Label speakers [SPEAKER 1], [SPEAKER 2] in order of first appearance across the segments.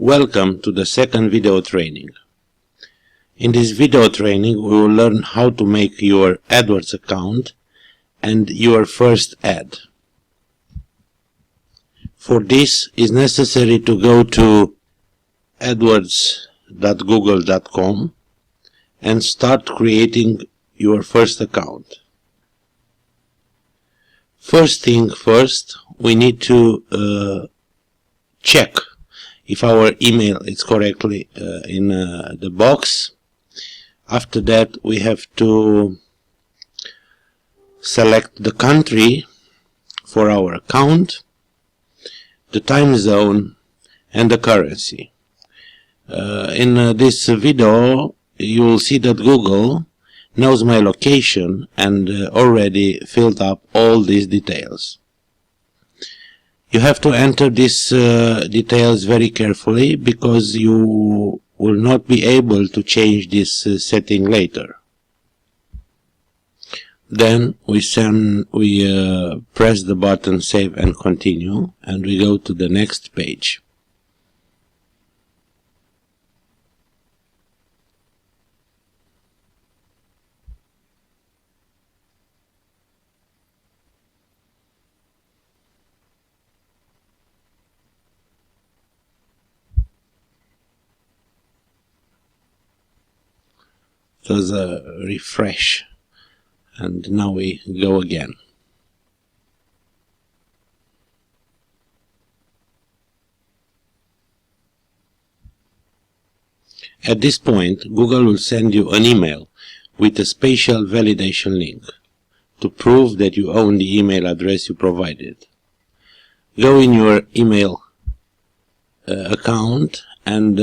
[SPEAKER 1] Welcome to the second video training. In this video training we will learn how to make your AdWords account and your first ad. For this is necessary to go to adwords.google.com and start creating your first account. First thing first, we need to check if our email is correctly in the box. After that, we have to select the country for our account, the time zone, and the currency. In this video, you will see that Google knows my location and already filled up all these details. You have to enter these details very carefully because you will not be able to change this setting later. Then we press the button Save and Continue, and we go to the next page. It was a refresh, and now we go again. At this point, Google will send you an email with a special validation link to prove that you own the email address you provided. Go in your email account and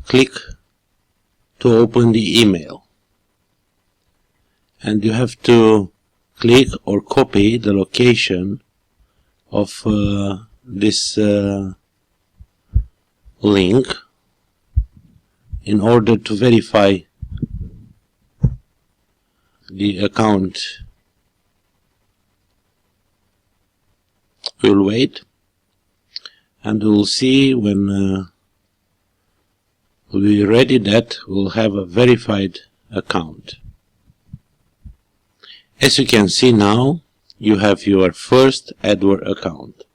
[SPEAKER 1] click to open the email, and you have to click or copy the location of this link in order to verify the account. We'll wait and we'll see when we're ready that we'll have a verified account. As you can see now, you have your first AdWords account.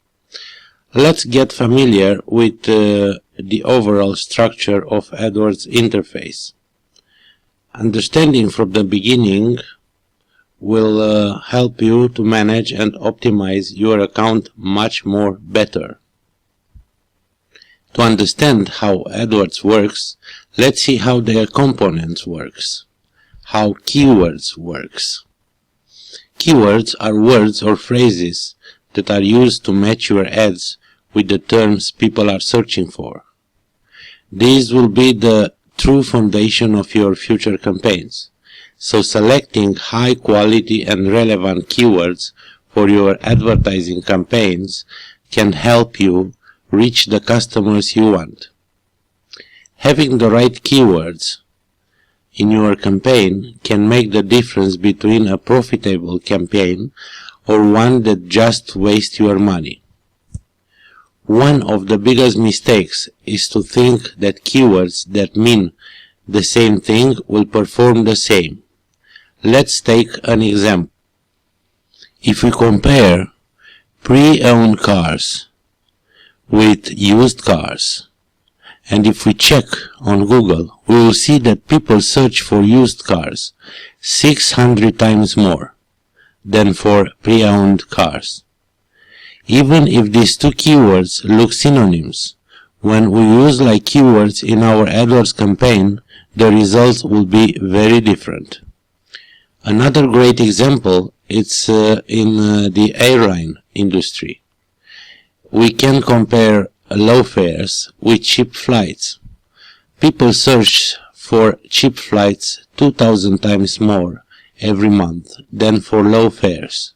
[SPEAKER 1] Let's get familiar with the overall structure of AdWords interface. Understanding from the beginning will help you to manage and optimize your account much more better. To understand how AdWords works, let's see how their components works, how keywords works. Keywords are words or phrases that are used to match your ads with the terms people are searching for. These will be the true foundation of your future campaigns. So selecting high quality and relevant keywords for your advertising campaigns can help you reach the customers you want. Having the right keywords in your campaign can make the difference between a profitable campaign or one that just wastes your money. One of the biggest mistakes is to think that keywords that mean the same thing will perform the same. Let's take an example. If we compare pre-owned cars with used cars, and if we check on Google, we will see that people search for used cars 600 times more than for pre-owned cars. Even if these two keywords look synonyms, when we use like keywords in our AdWords campaign, the results will be very different. Another great example is in the airline industry. We can compare low fares with cheap flights. People search for cheap flights 2,000 times more every month than for low fares.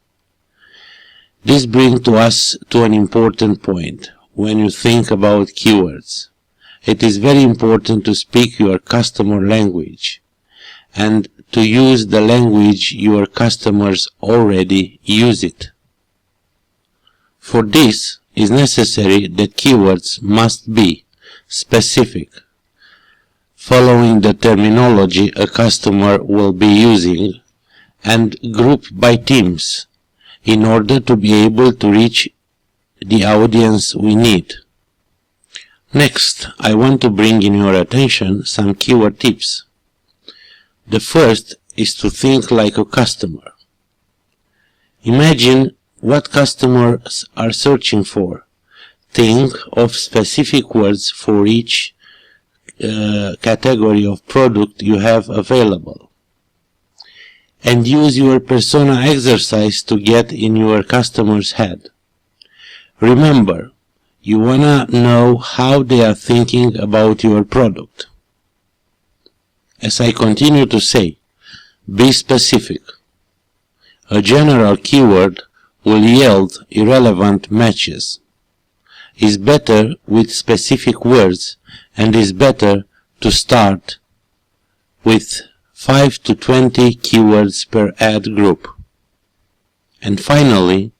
[SPEAKER 1] This brings us to an important point when you think about keywords. It is very important to speak your customer language and to use the language your customers already use it. For this, is necessary that keywords must be specific, following the terminology a customer will be using, and group by teams in order to be able to reach the audience we need. Next, I want to bring in your attention some keyword tips. The first is to think like a customer. Imagine what customers are searching for. Think of specific words for each category of product you have available. And use your persona exercise to get in your customer's head. Remember, you wanna know how they are thinking about your product. As I continue to say, be specific. A general keyword will yield irrelevant matches. It's better with specific words, and it's better to start with 5 to 20 keywords per ad group. And finally,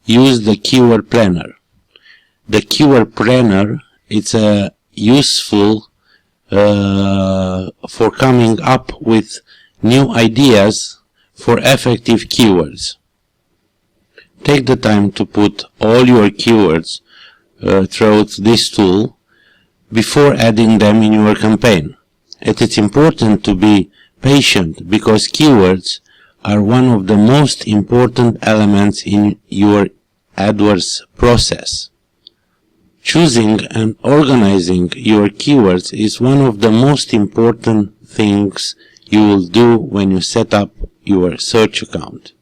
[SPEAKER 1] use the keyword planner. The keyword planner is useful for coming up with new ideas for effective keywords. Take the time to put all your keywords through this tool before adding them in your campaign. It is important to be patient because keywords are one of the most important elements in your AdWords process. Choosing and organizing your keywords is one of the most important things you will do when you set up your search account.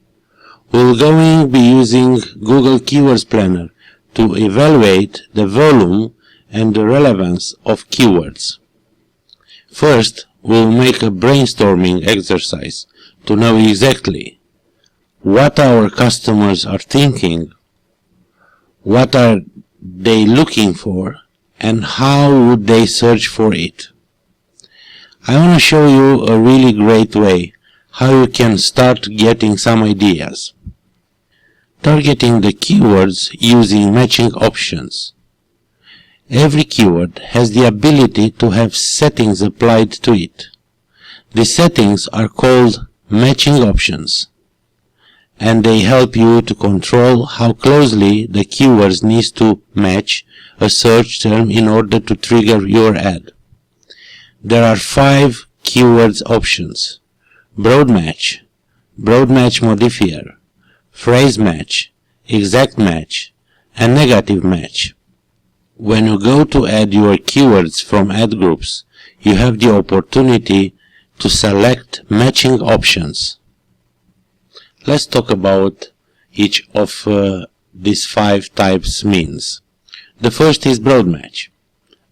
[SPEAKER 1] We're going to be using Google Keywords Planner to evaluate the volume and the relevance of keywords. First, we'll make a brainstorming exercise to know exactly what our customers are thinking, what are they looking for, and how would they search for it. I want to show you a really great way how you can start getting some ideas. Targeting the keywords using matching options. Every keyword has the ability to have settings applied to it. The settings are called matching options, and they help you to control how closely the keywords need to match a search term in order to trigger your ad. There are 5 keywords options: broad match modifier, phrase match, exact match, and negative match. When you go to add your keywords from ad groups, you have the opportunity to select matching options. Let's talk about each of these 5 types means. The first is broad match.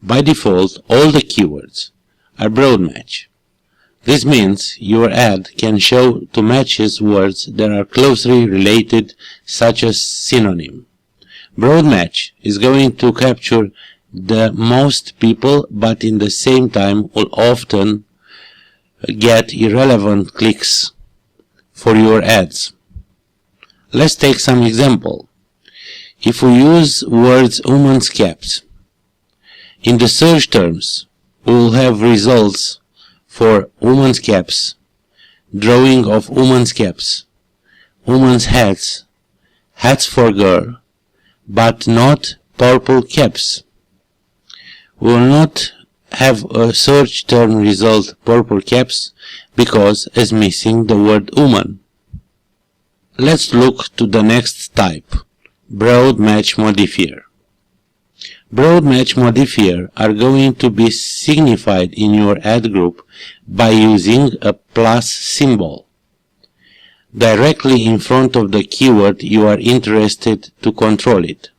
[SPEAKER 1] By default, all the keywords are broad match. This means your ad can show to matches words that are closely related, such as synonym. Broad match is going to capture the most people, but in the same time will often get irrelevant clicks for your ads. Let's take some example. If we use words women's caps, in the search terms we will have results for women's caps, drawing of women's caps, women's hats, hats for girl, but not purple caps. We will not have a search term result purple caps because it's missing the word woman. Let's look to the next type, broad match modifier. Broad match modifier are going to be signified in your ad group by using a plus symbol directly in front of the keyword you are interested to control it.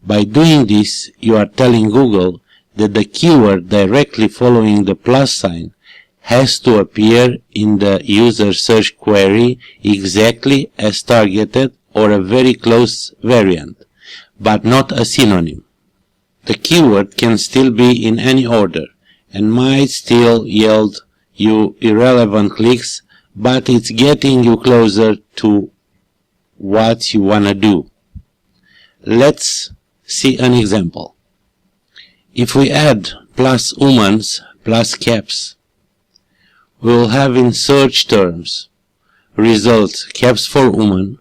[SPEAKER 1] By doing this, you are telling Google that the keyword directly following the plus sign has to appear in the user search query exactly as targeted or a very close variant, but not a synonym. The keyword can still be in any order and might still yield you irrelevant clicks, but it's getting you closer to what you wanna do. Let's see an example. If we add plus humans plus caps, we will have in search terms results caps for woman,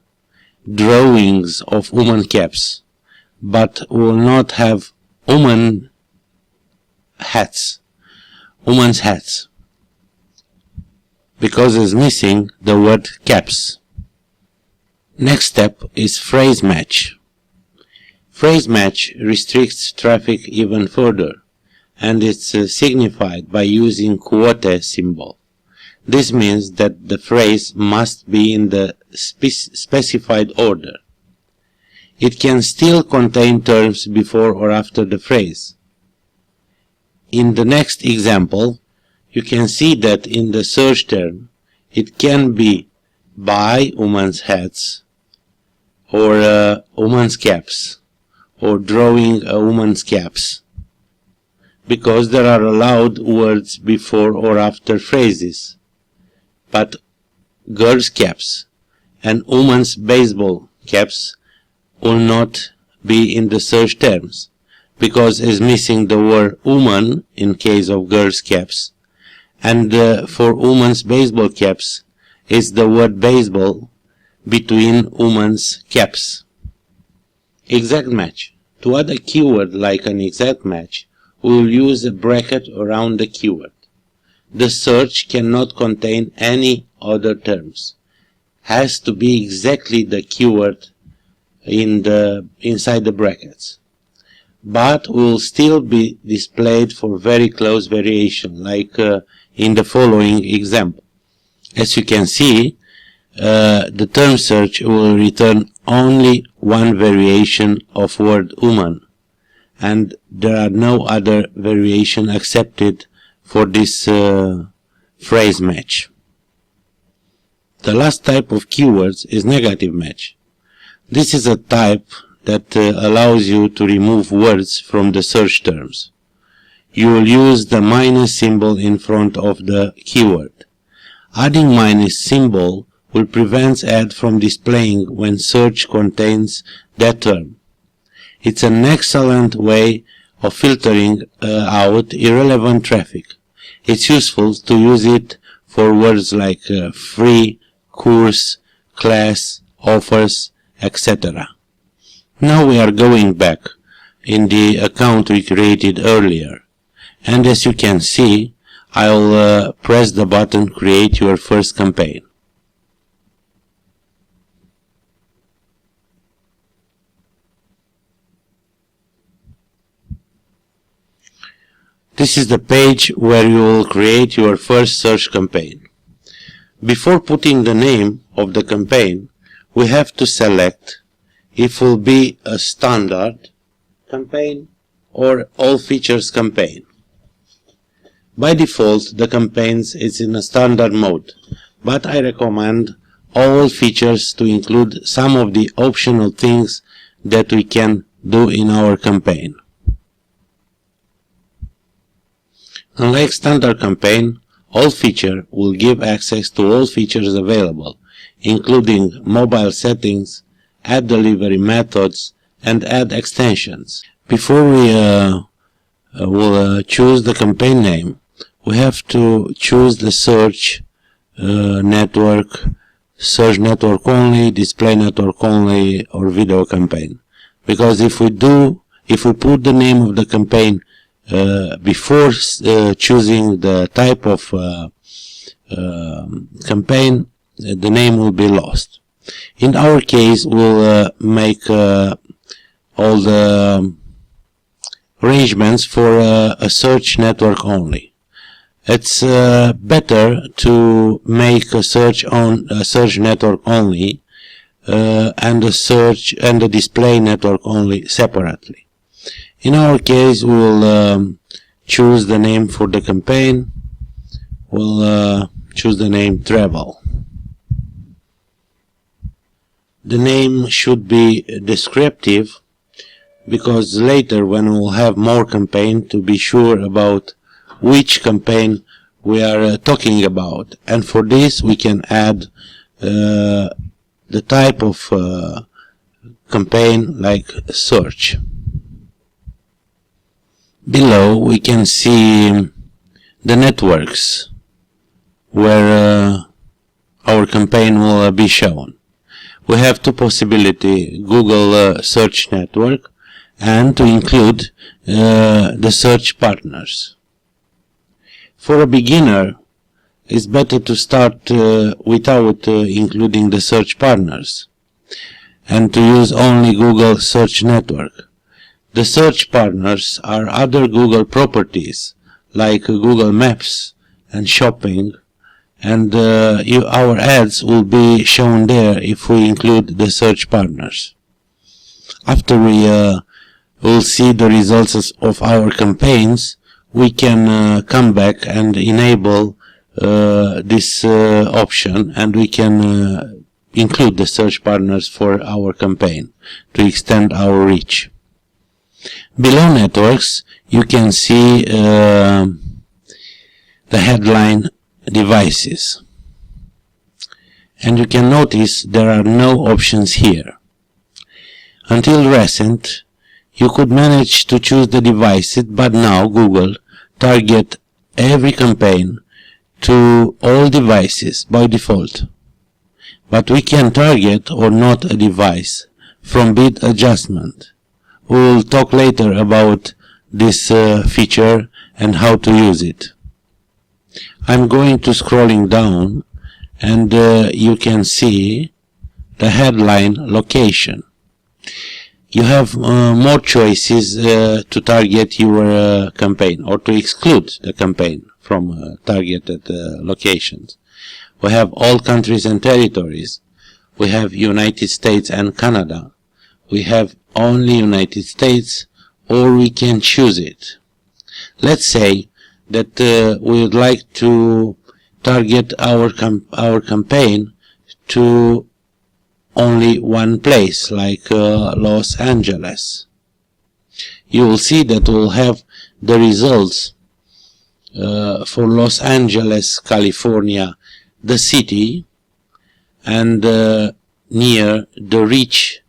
[SPEAKER 1] drawings of woman caps, but we will not have woman's hats, because it's missing the word caps. Next step is phrase match. Phrase match restricts traffic even further, and it's signified by using quote symbol. This means that the phrase must be in the specified order. It can still contain terms before or after the phrase. In the next example, you can see that in the search term, it can be by woman's hats, or woman's caps, or drawing a woman's caps, because there are allowed words before or after phrases. But girls' caps and women's baseball caps will not be in the search terms, because it's missing the word woman in case of girls' caps, and for women's baseball caps is the word baseball between women's caps. Exact match. To add a keyword like an exact match, we will use a bracket around the keyword. The search cannot contain any other terms. Has to be exactly the keyword inside the brackets. But will still be displayed for very close variation, like in the following example. As you can see, the term search will return only one variation of word woman, and there are no other variation accepted for this phrase match. The last type of keywords is negative match. This is a type that allows you to remove words from the search terms. You will use the minus symbol in front of the keyword. Adding minus symbol will prevent ad from displaying when search contains that term. It's an excellent way of filtering out irrelevant traffic. It's useful to use it for words like free, course, class, offers, etc. Now we are going back in the account we created earlier, and as you can see, I'll press the button Create Your First Campaign. This is the page where you will create your first search campaign. Before putting the name of the campaign, we have to select if it will be a standard campaign or all features campaign. By default, the campaigns is in a standard mode, but I recommend all features to include some of the optional things that we can do in our campaign. Unlike standard campaign, all feature will give access to all features available, including mobile settings, ad delivery methods, and ad extensions. Before we will choose the campaign name, we have to choose the search network only, display network only, or video campaign. Because if we put the name of the campaign before choosing the type of campaign, the name will be lost. In our case, we'll make all the arrangements for a search network only. It's better to make a search network only and a search and a display network only separately. In our case, we'll choose the name for the campaign. We'll choose the name Travel. The name should be descriptive, because later when we'll have more campaign, to be sure about which campaign we are talking about. And for this we can add the type of campaign like search. Below we can see the networks where our campaign will be shown. We have two possibilities: Google search network and to include the search partners. For a beginner, it's better to start without including the search partners and to use only Google search network. The search partners are other Google properties like Google Maps and shopping, and our ads will be shown there if we include the search partners. After we will see the results of our campaigns, we can come back and enable this option, and we can include the search partners for our campaign to extend our reach. Below networks, you can see the headline devices, and you can notice there are no options here. Until recent, you could manage to choose the devices, but now Google target every campaign to all devices by default. But we can target or not a device from bid adjustment. We will talk later about this feature and how to use it. I'm going to scrolling down, and you can see the headline location. You have more choices to target your campaign or to exclude the campaign from targeted locations. We have all countries and territories. We have United States and Canada. We have only United States, or we can choose it. Let's say that we would like to target our campaign to only one place, like Los Angeles. You will see that we'll have the results for Los Angeles, California, the city, and near the reach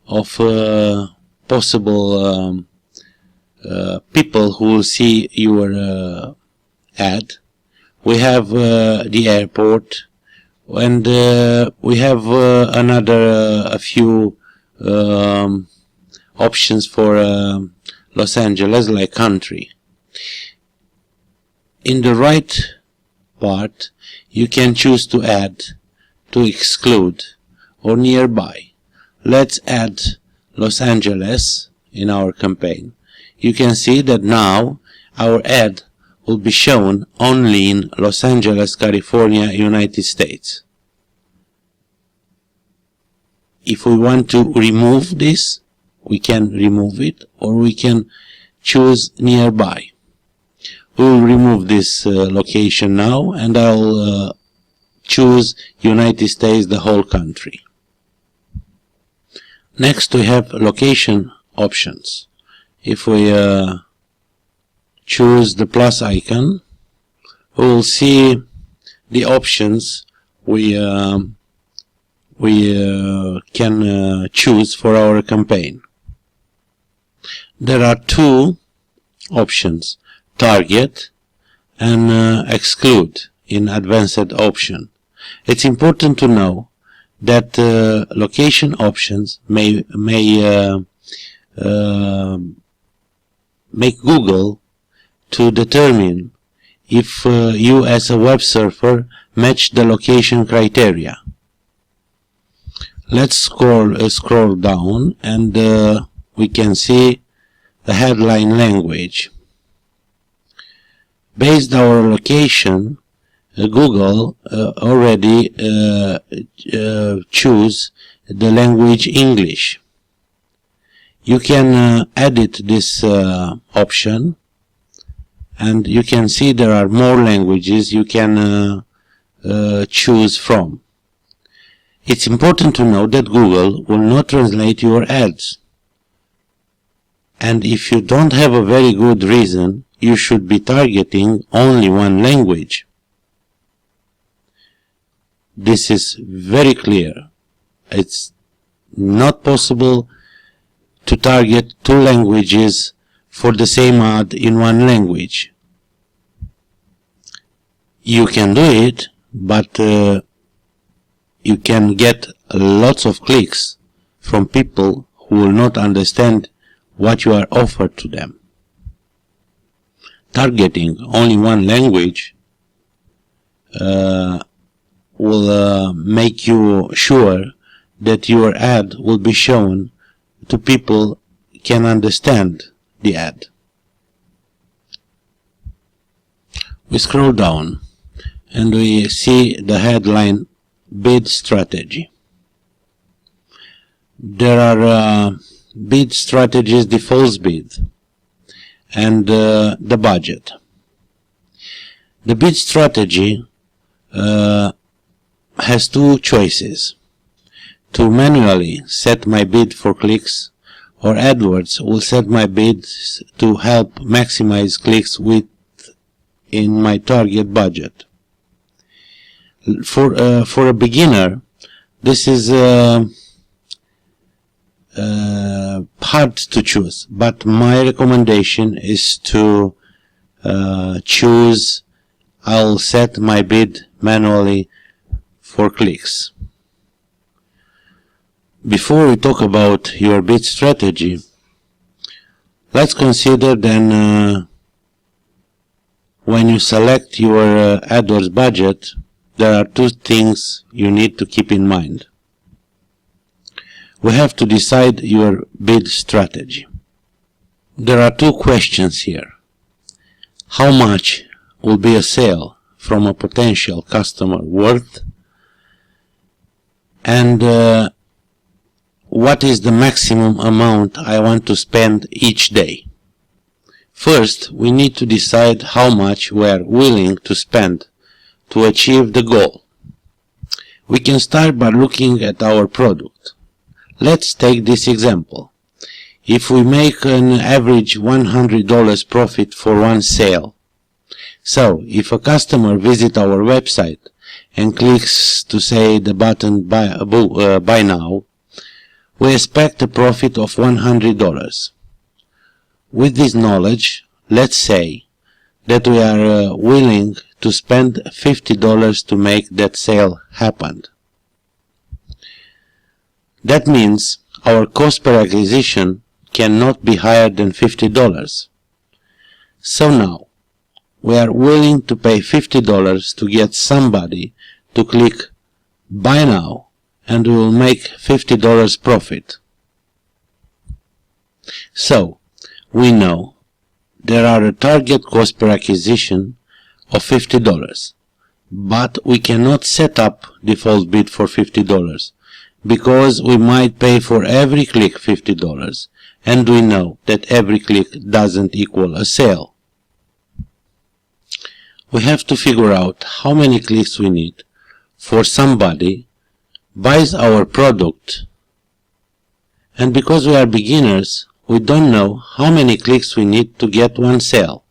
[SPEAKER 1] of possible people who will see your ad. We have the airport, and we have a few options for Los Angeles, like country. In the right part, you can choose to add, to exclude, or nearby. Let's add Los Angeles in our campaign. You can see that now our ad will be shown only in Los Angeles, California, United States. If we want to remove this, we can remove it, or we can choose nearby. We will remove this location now, and I'll choose United States, the whole country. Next, we have location options. If we choose the plus icon, we will see the options we can choose for our campaign. There are two options: target and exclude in advanced option. It's important to know that location options may make Google to determine if you as a web surfer match the location criteria. Let's scroll down, and we can see the headline language. Based on our location, Google already choose the language English. You can edit this option, and you can see there are more languages you can choose from. It's important to know that Google will not translate your ads. And if you don't have a very good reason, you should be targeting only one language. This is very clear. It's not possible to target two languages for the same ad in one language. You can do it, but you can get lots of clicks from people who will not understand what you are offered to them. Targeting only one language will make you sure that your ad will be shown to people who can understand the ad. We scroll down and we see the headline Bid Strategy. There are bid strategies, the false bid, and the budget. The bid strategy has two choices: to manually set my bid for clicks, or Adwords will set my bids to help maximize clicks within my target budget. For a beginner, this is hard to choose, but my recommendation is to choose I'll set my bid manually for clicks. Before we talk about your bid strategy, let's consider then when you select your AdWords budget, there are two things you need to keep in mind. We have to decide your bid strategy. There are two questions here. How much will be a sale from a potential customer worth? And what is the maximum amount I want to spend each day? First, we need to decide how much we are willing to spend to achieve the goal. We can start by looking at our product. Let's take this example. If we make an average $100 profit for one sale, so if a customer visits our website and clicks to say the button buy now, we expect a profit of $100. With this knowledge, let's say that we are willing to spend $50 to make that sale happen. That means our cost per acquisition cannot be higher than $50. So now, we are willing to pay $50 to get somebody to click buy now, and we will make $50 profit. So, we know there are a target cost per acquisition of $50, but we cannot set up default bid for $50 because we might pay for every click $50, and we know that every click doesn't equal a sale. We have to figure out how many clicks we need for somebody buys our product, and because we are beginners, we don't know how many clicks we need to get one sale.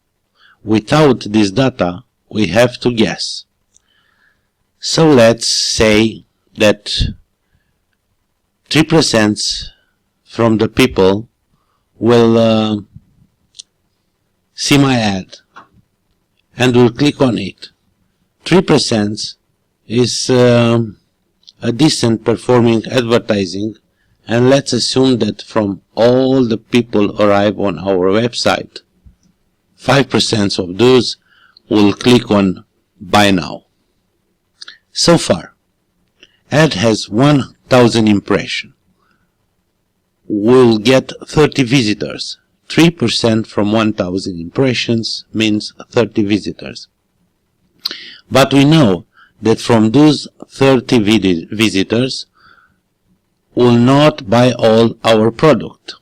[SPEAKER 1] Without this data, we have to guess. So let's say that 3% from the people will see my ad and will click on it. 3% is a decent performing advertising, and let's assume that from all the people arrive on our website, 5% of those will click on buy now. So far, ad has 1,000 impressions. We'll get 30 visitors. 3% from 1,000 impressions means 30 visitors. But we know that from those 30 visitors will not buy all our product.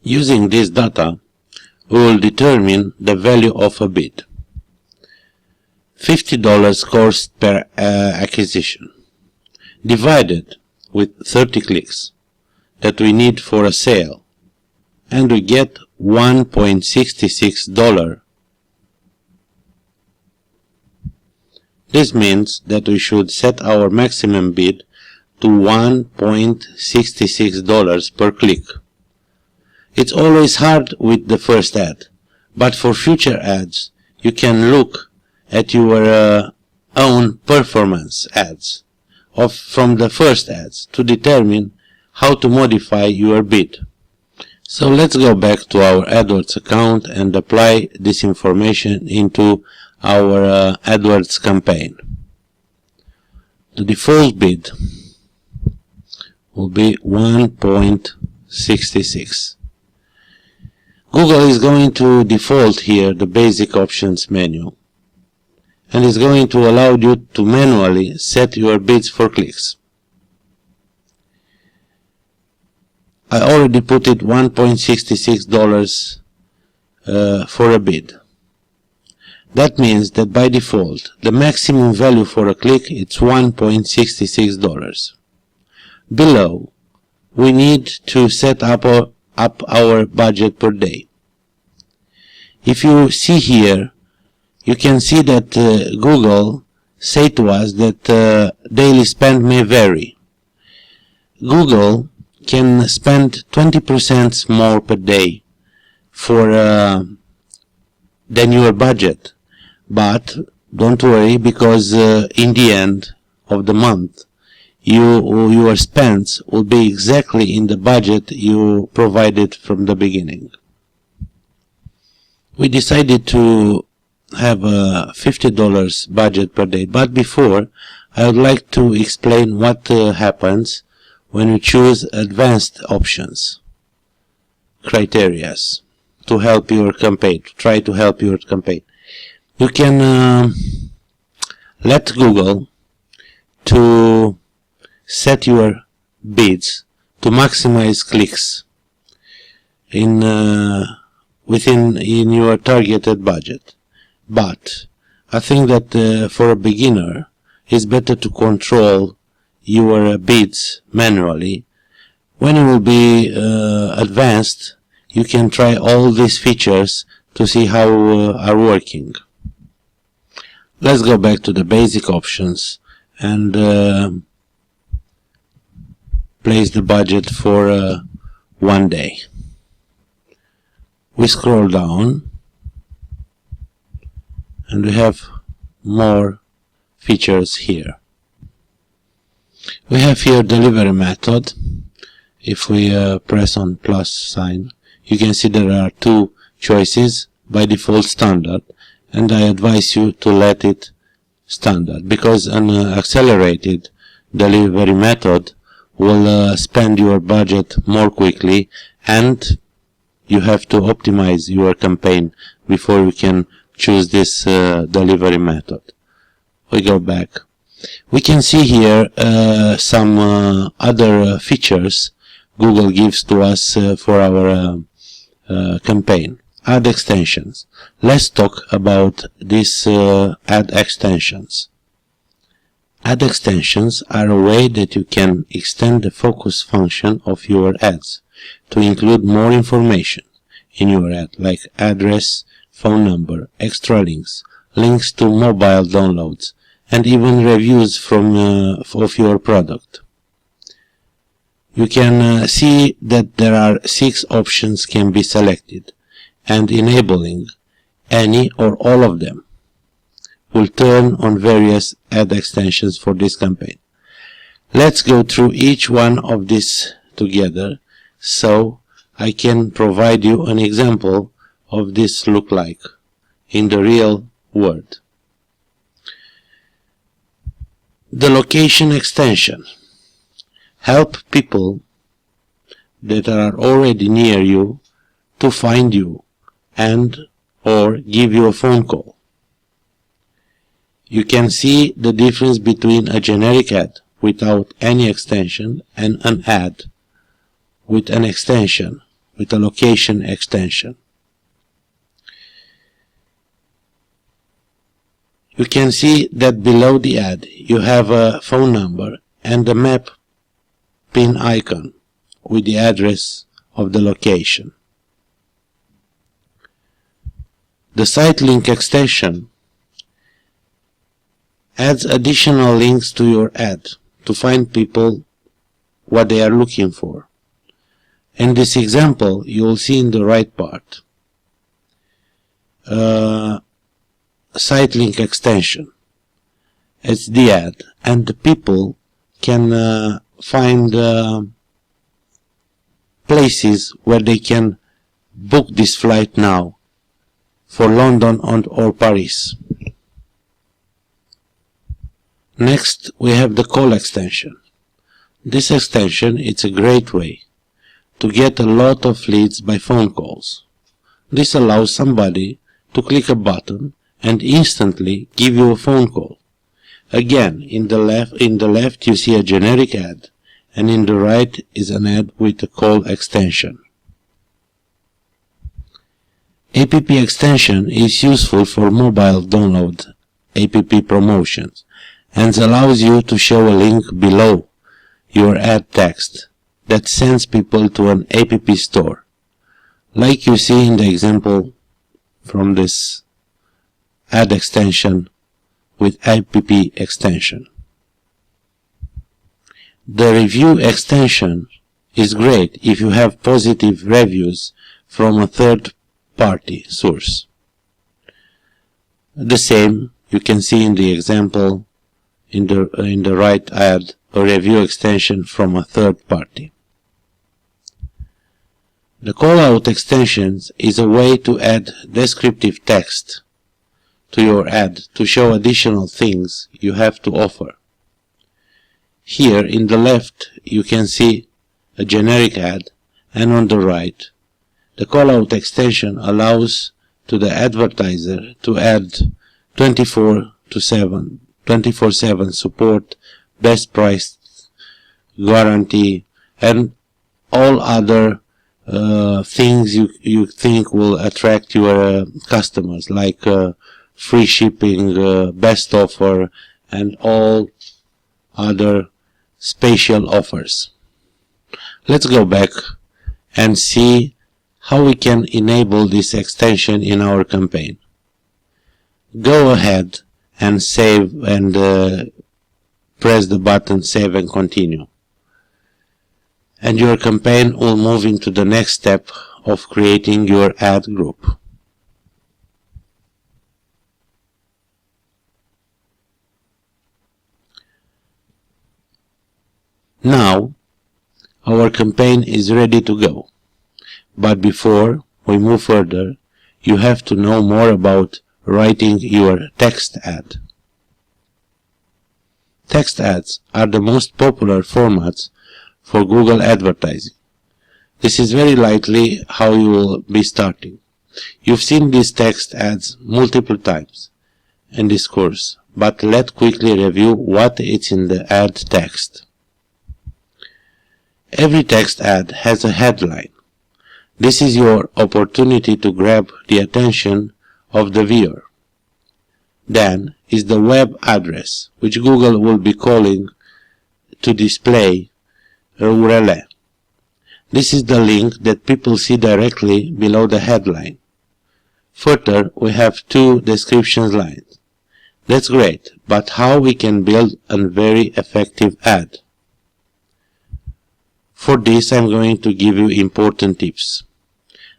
[SPEAKER 1] Using this data, we will determine the value of a bid. $50 cost per acquisition, divided with 30 clicks that we need for a sale, and we get $1.66. This means that we should set our maximum bid to $1.66 per click. It's always hard with the first ad, but for future ads, you can look at your own performance ads from the first ads to determine how to modify your bid. So let's go back to our AdWords account and apply this information into our AdWords campaign. The default bid will be 1.66. Google is going to default here the basic options menu and is going to allow you to manually set your bids for clicks. I already put it $1.66 for a bid. That means that by default the maximum value for a click is $1.66. Below, we need to set up our budget per day. If you see here, you can see that Google say to us that daily spend may vary. Google can spend 20% more per day for than your budget, but don't worry, because in the end of the month your spends will be exactly in the budget you provided from the beginning. We decided to have a $50 budget per day, but before I would like to explain what happens when you choose advanced options, criterias, to help your campaign, to try to help your campaign. You can let Google to set your bids to maximize clicks within your targeted budget. But I think that for a beginner, it's better to control your bids manually. When you will be advanced, you can try all these features to see how are working. Let's go back to the basic options and place the budget for 1 day. We scroll down and we have more features here. We have here delivery method. If we press on plus sign, you can see there are two choices, by default standard, and I advise you to let it standard, because an accelerated delivery method will spend your budget more quickly, and you have to optimize your campaign before you can choose this delivery method. We go back. We can see here some other features Google gives to us for our campaign. Ad extensions. Let's talk about these ad extensions. Ad extensions are a way that you can extend the focus function of your ads to include more information in your ad, like address, phone number, extra links, links to mobile downloads, and even reviews of your product. You can see that there are 6 options can be selected, and enabling any or all of them will turn on various ad extensions for this campaign. Let's go through each one of these together so I can provide you an example of this look like in the real world. The location extension help people that are already near you to find you and or give you a phone call. You can see the difference between a generic ad without any extension and an ad with an extension, with a location extension. You can see that below the ad you have a phone number and a map pin icon with the address of the location. The site link extension adds additional links to your ad to find people what they are looking for. In this example, you will see in the right part site link extension. It's the ad, and the people can find places where they can book this flight now for London or Paris. Next, we have the call extension. This extension is a great way to get a lot of leads by phone calls. This allows somebody to click a button and instantly give you a phone call. Again, in the left you see a generic ad, and in the right is an ad with a call extension. App extension is useful for mobile download app promotions and allows you to show a link below your ad text that sends people to an app store, like you see in the example from this ad extension with app extension. The review extension is great if you have positive reviews from a third-party source. The same you can see in the example in the right ad, a review extension from a third party. The callout extensions is a way to add descriptive text to your ad to show additional things you have to offer. Here in the left you can see a generic ad, and on the right the callout extension allows to the advertiser to add 24/7 support, best price guarantee, and all other things you think will attract your customers, like free shipping, best offer, and all other special offers. Let's go back and see how we can enable this extension in our campaign. Go ahead and save and press the button Save and Continue, and your campaign will move into the next step of creating your ad group. Now our campaign is ready to go, but before we move further, you have to know more about writing your text ad. Text ads are the most popular formats for Google advertising. This is very likely how you will be starting. You've seen these text ads multiple times in this course, but let's quickly review what is in the ad text. Every text ad has a headline. This is your opportunity to grab the attention of the viewer. Then is the web address, which Google will be calling to display a URL. This is the link that people see directly below the headline. Further, we have two description lines. That's great, but how we can build a very effective ad? For this, I'm going to give you important tips.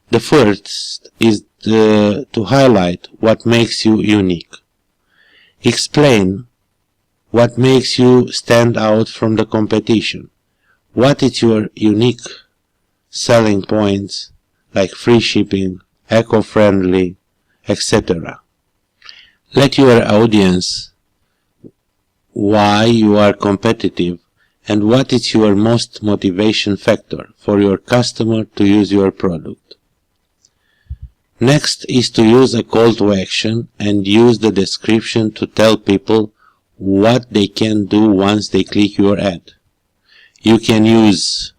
[SPEAKER 1] The first is to highlight what makes you unique. Explain what makes you stand out from the competition. What is your unique selling points, like free shipping, eco-friendly, etc. Let your audience why you are competitive and what is your most motivation factor for your customer to use your product. Next is to use a call to action and use the description to tell people what they can do once they click your ad. You can use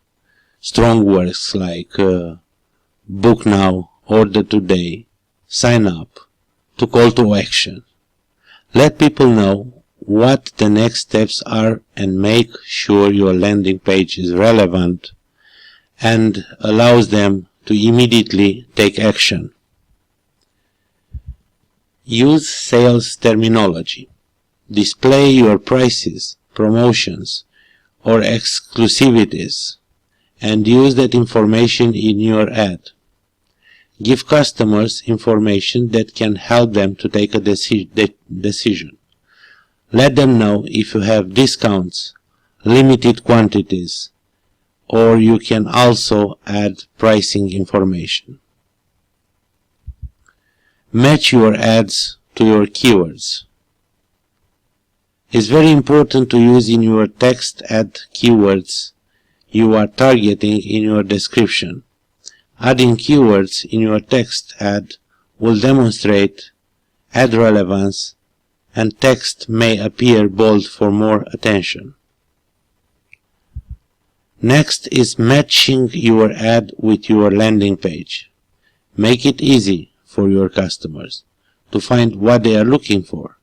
[SPEAKER 1] strong words like book now, order today, sign up, to call to action. Let people know what the next steps are and make sure your landing page is relevant and allows them to immediately take action. Use sales terminology. Display your prices, promotions, or exclusivities and use that information in your ad. Give customers information that can help them to take a decision. Let them know if you have discounts, limited quantities, or you can also add pricing information. Match your ads to your keywords. It's very important to use in your text ad keywords you are targeting in your description. Adding keywords in your text ad will demonstrate ad relevance, and text may appear bold for more attention. Next is matching your ad with your landing page. Make it easy for your customers to find what they are looking for.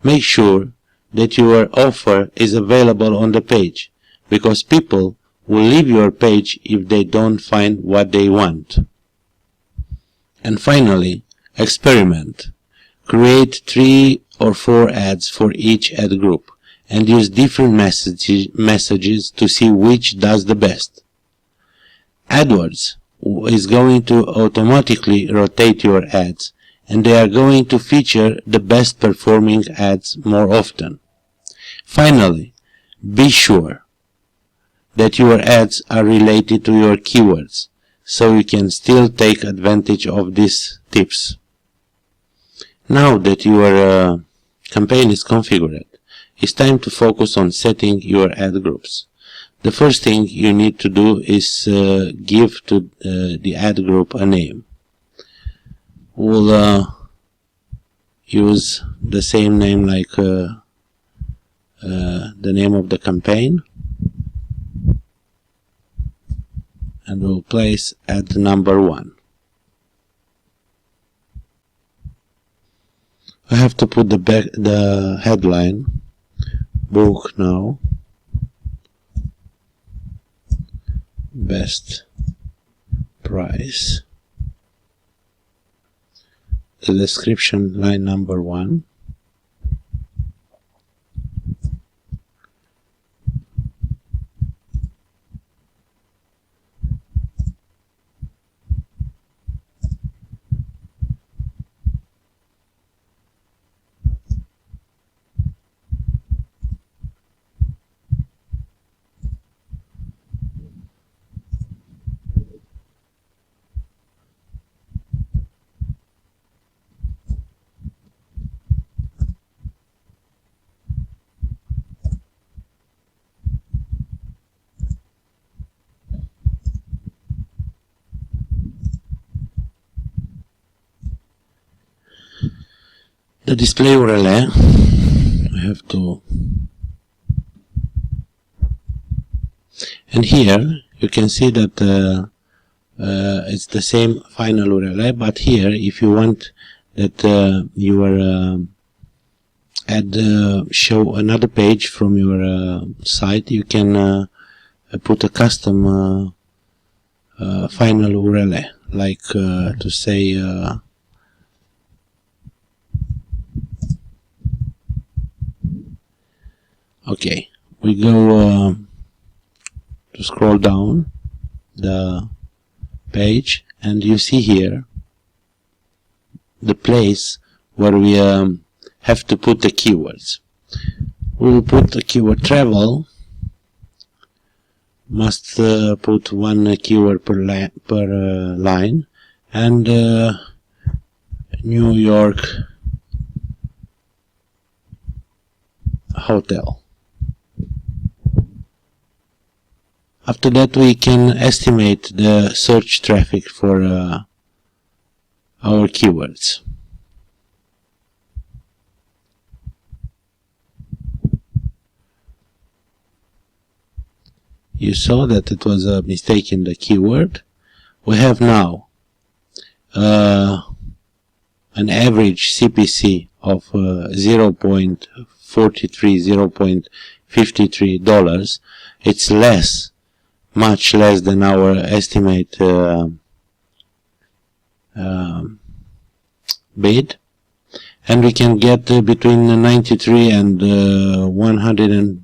[SPEAKER 1] Make sure that your offer is available on the page, because people will leave your page if they don't find what they want. And finally, experiment. Create 3 or 4 ads for each ad group and use different messages to see which does the best. Adwords is going to automatically rotate your ads, and they are going to feature the best performing ads more often. Finally, be sure that your ads are related to your keywords, so you can still take advantage of these tips. Now that your campaign is configured, it's time to focus on setting your ad groups. The first thing you need to do is give to the ad group a name. We'll use the same name like the name of the campaign, and we'll place ad number 1. I have to put the headline, book now, best price, the description line number 1, the display URL. I have to, and here you can see that it's the same final URL, but here if you want that your ad show another page from your site, you can put a custom final URL, like to say okay, we go to scroll down the page, and you see here the place where we have to put the keywords. We will put the keyword travel, must put 1 keyword per line, and New York hotel. After that, we can estimate the search traffic for our keywords. You saw that it was a mistake in the keyword. We have now an average CPC of $0.43, $0.53. It's less, much less than our estimate bid, and we can get between 93 and $140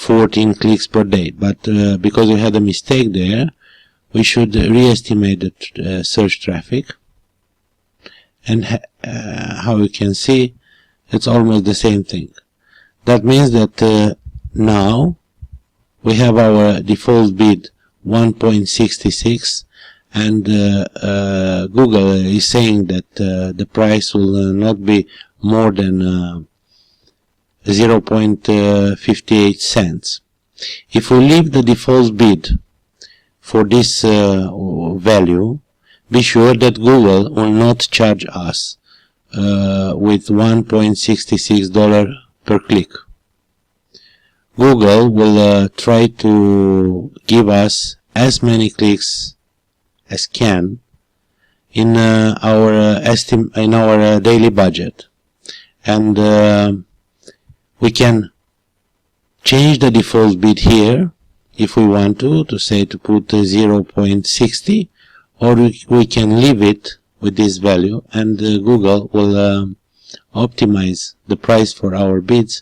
[SPEAKER 1] 14 clicks per day, but because we had a mistake there, we should re-estimate the search traffic, and how you can see, it's almost the same thing. That means that now we have our default bid 1.66, and Google is saying that the price will not be more than 0.58 cents. If we leave the default bid for this value, be sure that Google will not charge us with $1.66 per click. Google will try to give us as many clicks as can in our daily budget, and we can change the default bid here if we want to say to put 0.60, or we can leave it with this value, and Google will optimize the price for our bids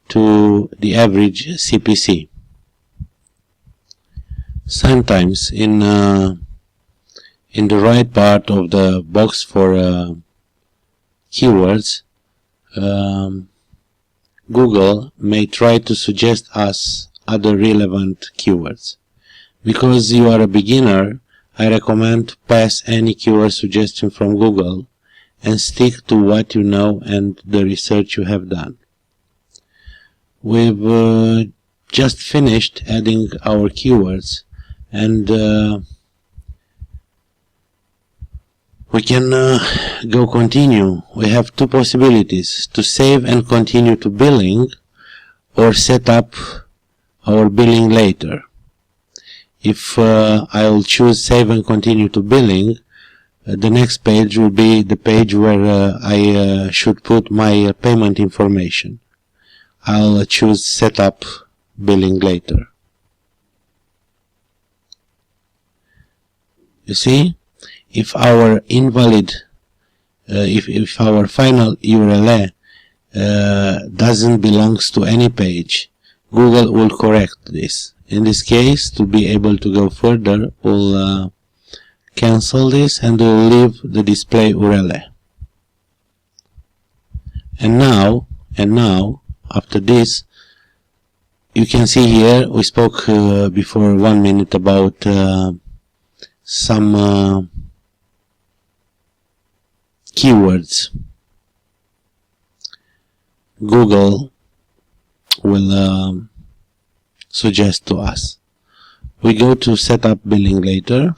[SPEAKER 1] to the average CPC. Sometimes in the right part of the box for keywords, Google may try to suggest us other relevant keywords. Because you are a beginner, I recommend to pass any keyword suggestion from Google and stick to what you know and the research you have done. We've just finished adding our keywords, and we can go continue. We have two possibilities: to save and continue to billing, or set up our billing later. If I'll choose save and continue to billing, the next page will be the page where I should put my payment information. I'll choose set up billing later. You see, if our invalid, if our final URL doesn't belongs to any page, Google will correct this. In this case, to be able to go further, we'll cancel this and we'll leave the display URL. And now, after this, you can see here we spoke before 1 minute about some keywords Google will suggest to us. We go to set up billing later,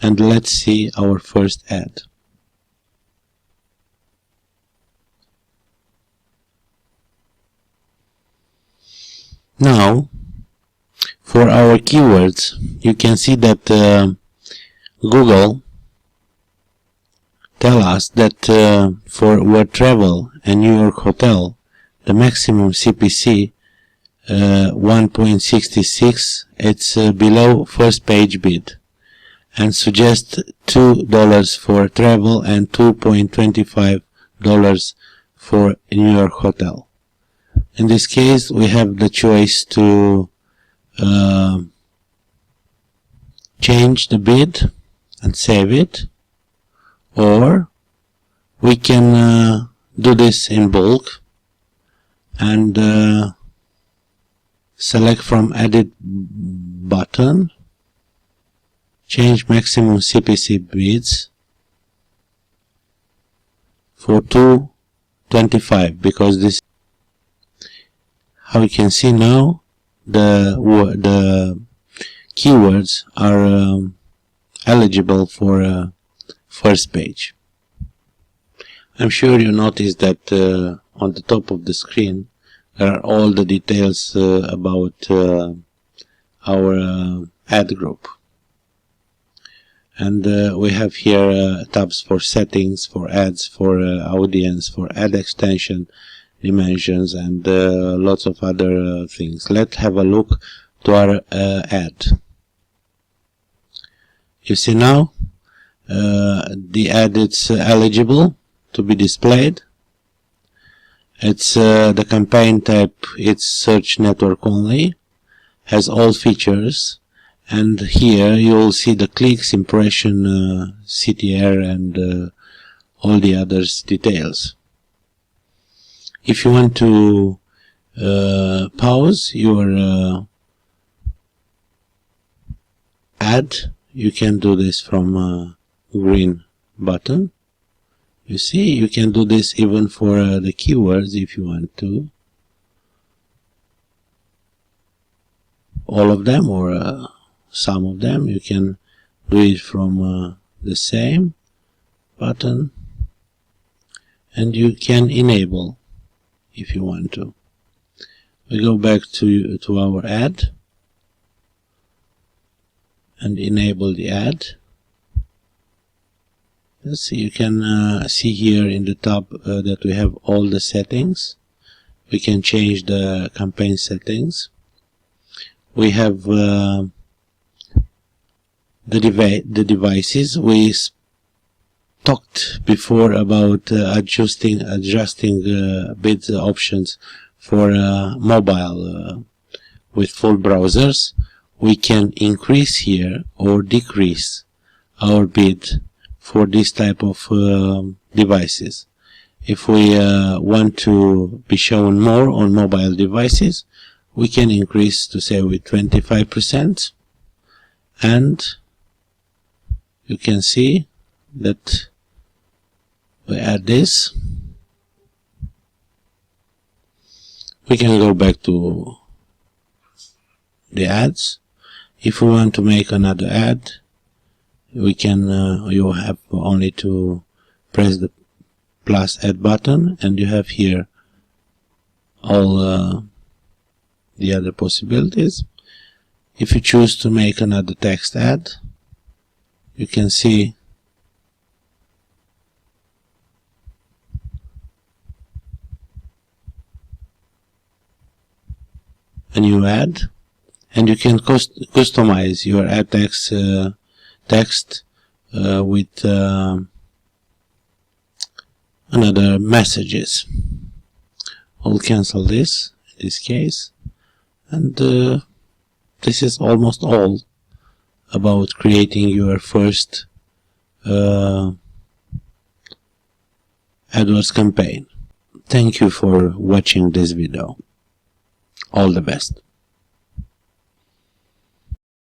[SPEAKER 1] and let's see our first ad. Now, for our keywords, you can see that Google tell us that for word travel and New York hotel, the maximum CPC 1.66, it's below first page bid, and suggest $2 for travel and $2.25 for New York hotel. In this case, we have the choice to change the bid and save it, or we can do this in bulk and select from edit button, change maximum CPC bids for $2.25, because this, how you can see now, the keywords are eligible for first page. I'm sure you noticed that on the top of the screen there are all the details about our ad group, and we have here tabs for settings, for ads, for audience, for ad extension, dimensions, and lots of other things. Let's have a look to our ad. You see now the ad is eligible to be displayed, It's the campaign type, it's search network only, has all features, and here you'll see the clicks, impression, CTR, and all the others details. If you want to pause your ad, you can do this from green button. You see, you can do this even for the keywords if you want to. All of them or some of them, you can do it from the same button, and you can enable if you want to. We go back to our ad and enable the ad. Let's see, you can see here in the top that we have all the settings. We can change the campaign settings. We have the devices. We talked before about adjusting bid options for mobile with full browsers. We can increase here or decrease our bid for this type of devices. If we want to be shown more on mobile devices, we can increase to say with 25%, and you can see that we add this. We can go back to the ads. If we want to make another ad, we can you have only to press the plus add button, and you have here all the other possibilities. If you choose to make another text ad, you can see a new ad, and you can customize your ad text with another messages. I'll cancel this in this case, and this is almost all about creating your first AdWords campaign. Thank you for watching this video. All the best.